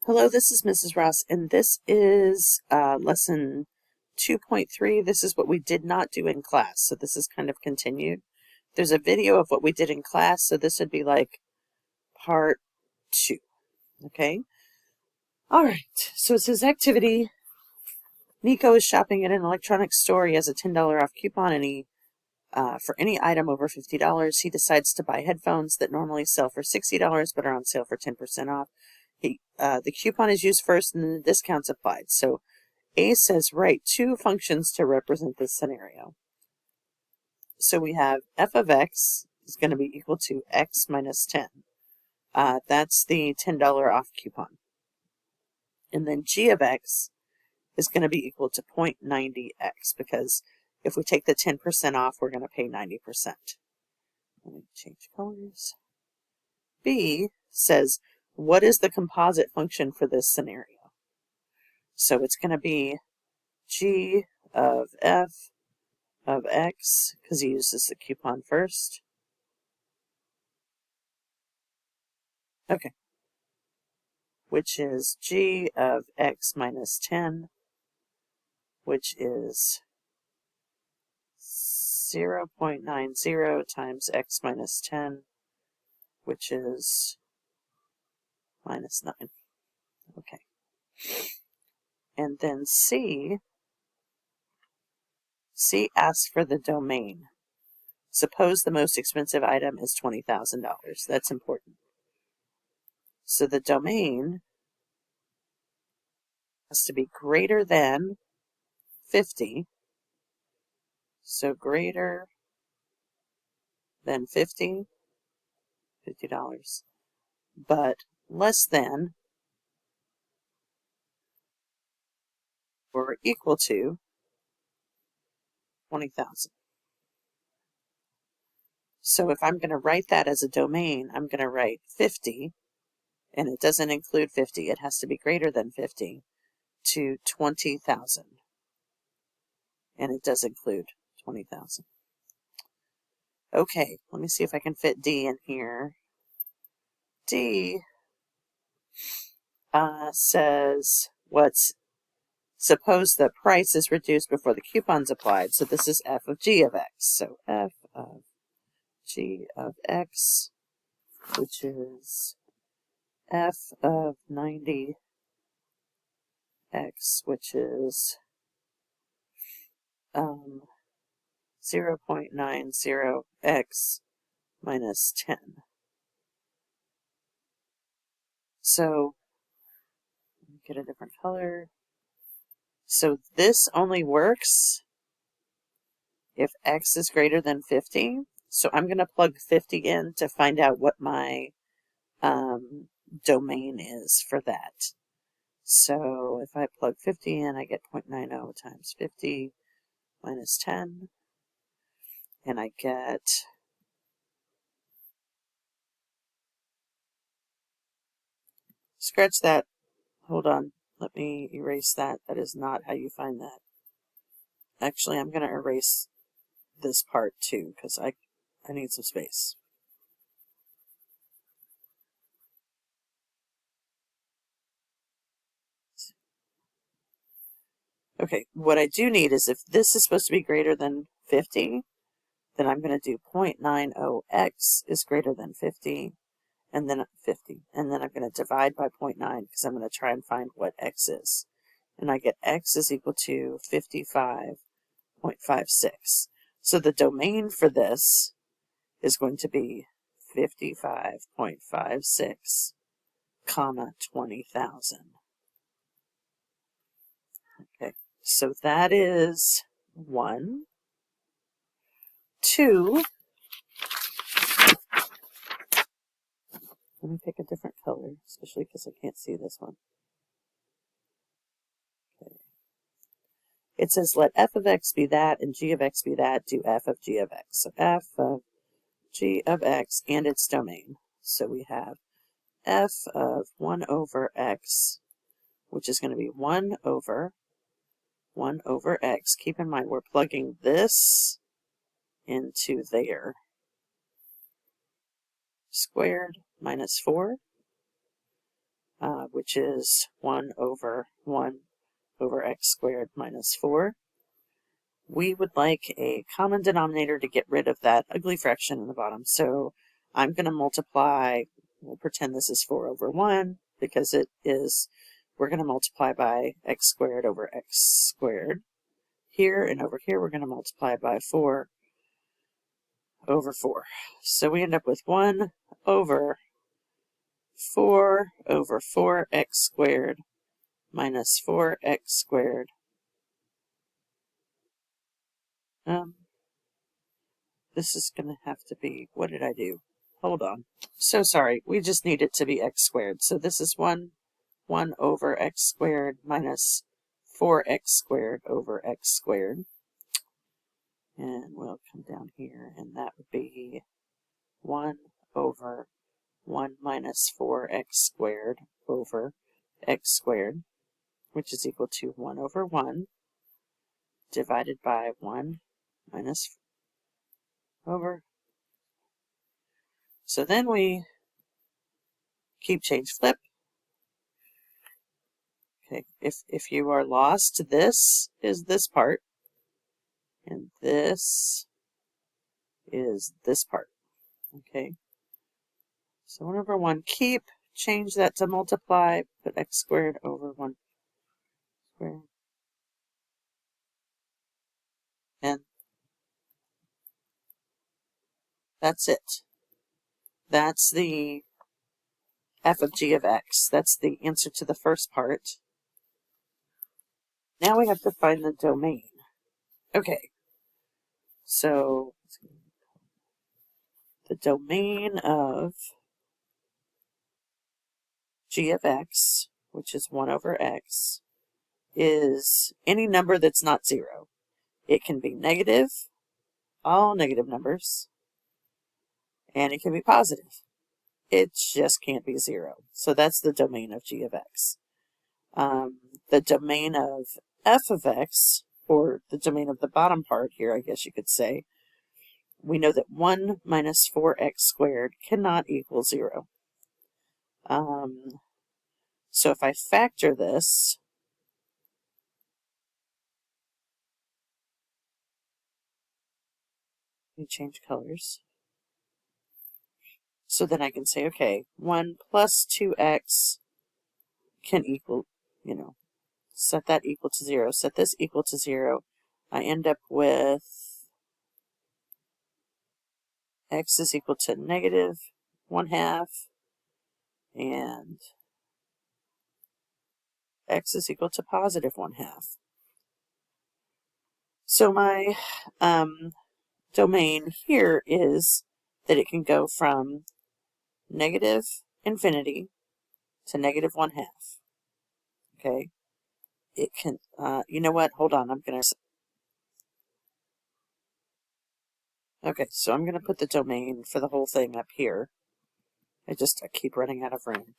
Hello, this is Mrs. Ross, and this is lesson 2.3. This is what we did not do in class, so this is kind of continued. There's a video of what we did in class, so this would be like part 2, okay? All right, so it says activity. Nico is shopping at an electronics store. He has a $10 off coupon, and he for any item over $50, he decides to buy headphones that normally sell for $60 but are on sale for 10% off. The coupon is used first and then the discount's applied. So A says write two functions to represent this scenario. So we have f of x is going to be equal to x minus 10. That's the $10 off coupon. And then g of x is going to be equal to 0.90x, because if we take the 10% off, we're going to pay 90%. Let me change colors. B says, what is the composite function for this scenario? So it's going to be g of f of x, because he uses the coupon first. Okay. Which is g of x minus 10, which is 0.90 times x minus 10, which is minus 9. Okay. And then C asks for the domain. Suppose the most expensive item is $20,000. That's important. So the domain has to be greater than 50. So greater than $50, but less than or equal to 20,000. So if I'm going to write that as a domain, I'm going to write 50, and it doesn't include 50. It has to be greater than 50 to 20,000. And it does include 20,000. Okay, let me see if I can fit D in here. D says, suppose the price is reduced before the coupon's applied. So this is f of g of x. So f of g of x, which is f of 90x, which is 0.90x minus 10. So let me get a different color. So this only works if x is greater than 50. So I'm going to plug 50 in to find out what my domain is for that. So if I plug 50 in, I get 0.90 times 50 minus 10. And I get scratch that. Hold on. Let me erase that. That is not how you find that. Actually, I'm going to erase this part too, because I need some space. Okay, what I do need is, if this is supposed to be greater than 50, then I'm going to do 0.90x is greater than 50, and then 50. And then I'm going to divide by 0.9, because I'm going to try and find what x is. And I get x is equal to 55.56. So the domain for this is going to be 55.56, comma 20,000. Okay, so that is 1. 2. Let me pick a different color, especially because I can't see this one. Okay. It says let f of x be that and g of x be that, do f of g of x. So f of g of x and its domain. So we have f of 1 over x, which is going to be 1 over x. Keep in mind, we're plugging this into there. Squared minus 4, which which is 1 over x squared minus 4. We would like a common denominator to get rid of that ugly fraction in the bottom. So I'm going to multiply, we'll pretend this is 4 over 1, because it is, we're going to multiply by x squared over x squared. Here and over here, we're going to multiply by 4 over 4. So we end up with 1 over 4 over 4x squared minus 4x squared. This is going to have to be, what did I do? Hold on. So sorry, we just need it to be x squared. So this is 1 over x squared minus 4x squared over x squared. And we'll come down here, and that would be 1 over 1 minus 4x squared over x squared, which is equal to 1 over 1 divided by 1 minus over. So then we keep, change, flip. Okay, if you are lost, this is this part, and this is this part. Okay, so 1 over 1, keep, change that to multiply, put x squared over 1 squared. And that's it. That's the f of g of x. That's the answer to the first part. Now we have to find the domain. Okay, so the domain of g of x, which is 1 over x, is any number that's not 0. It can be negative, all negative numbers, and it can be positive. It just can't be 0. So that's the domain of g of x. The domain of f of x, or the domain of the bottom part here, I guess you could say, we know that 1 minus 4x squared cannot equal 0. So if I factor this, let me change colors. So then I can say, okay, 1 plus 2x can equal, set that equal to 0. Set this equal to 0. I end up with x is equal to negative 1/2, and x is equal to positive 1/2. So my domain here is that it can go from negative infinity to negative 1/2. Okay, it can, you know what, hold on, okay, so I'm going to put the domain for the whole thing up here. I keep running out of room.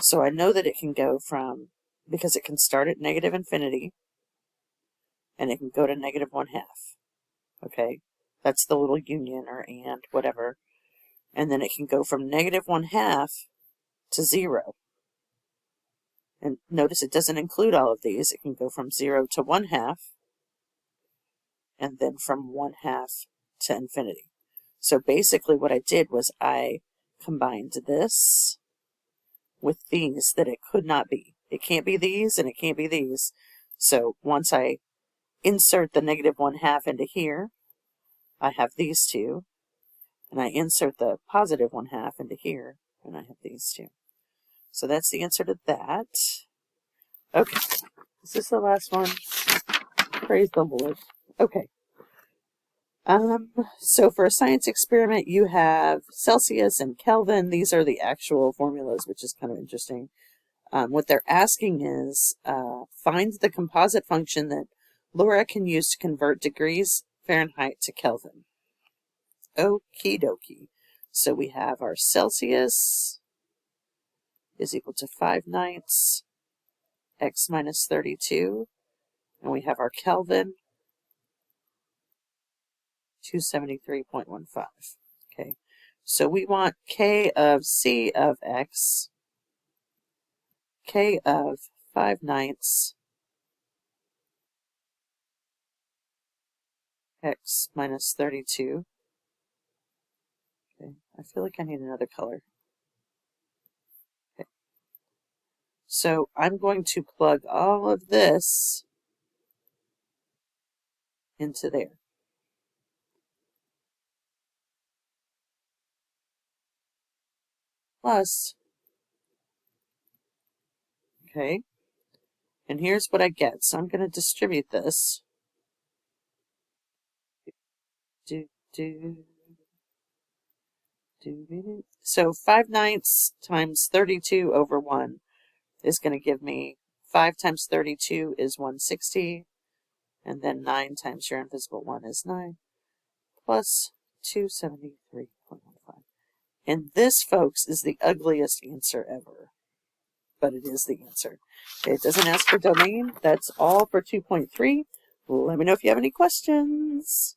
So I know that it can go from, because it can start at negative infinity, and it can go to negative 1/2. Okay, that's the little union or and, whatever. And then it can go from negative 1/2 to 0. And notice it doesn't include all of these. It can go from 0 to 1/2, and then from 1/2 to infinity. So basically what I did was I combined this with these that it could not be. It can't be these, and it can't be these. So once I insert the negative 1/2 into here, I have these two, and I insert the positive 1/2 into here, and I have these two. So that's the answer to that. Okay, is this the last one? Praise the Lord. Okay. So for a science experiment, you have Celsius and Kelvin. These are the actual formulas, which is kind of interesting. What they're asking is, find the composite function that Laura can use to convert degrees Fahrenheit to Kelvin. Okie dokie. So we have our Celsius is equal to 5/9 x minus 32. And we have our Kelvin, 273.15. Okay, so we want K of C of X. k of 5/9 x minus 32. Okay, I feel like I need another color. Okay. So I'm going to plug all of this into there. Plus, okay, and here's what I get. So I'm going to distribute this. So 5/9 times 32 over 1 is going to give me 5 times 32 is 160, and then 9 times your invisible 1 is 9, plus 273.15. And this, folks, is the ugliest answer ever, but it is the answer. It doesn't ask for domain. That's all for 2.3. Let me know if you have any questions.